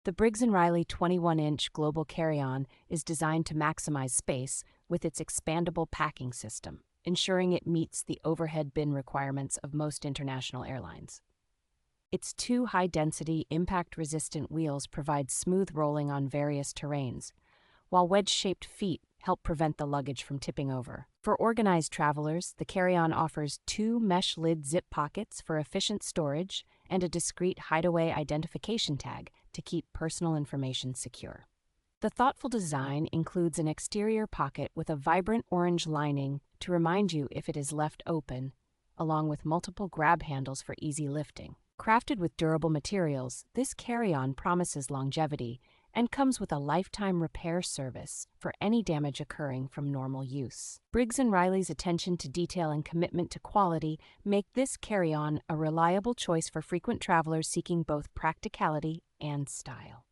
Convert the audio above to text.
The Briggs Riley 21-inch global carry-on is designed to maximize space with its expandable packing system, ensuring it meets the overhead bin requirements of most international airlines. Its two high-density, impact-resistant wheels provide smooth rolling on various terrains, while wedge-shaped feet help prevent the luggage from tipping over. For organized travelers, the carry-on offers two mesh lid zip pockets for efficient storage and a discreet hideaway identification tag to keep personal information secure. The thoughtful design includes an exterior pocket with a vibrant orange lining to remind you if it is left open, along with multiple grab handles for easy lifting. Crafted with durable materials, this carry-on promises longevity and comes with a lifetime repair service for any damage occurring from normal use. Briggs & Riley's attention to detail and commitment to quality make this carry-on a reliable choice for frequent travelers seeking both practicality and style.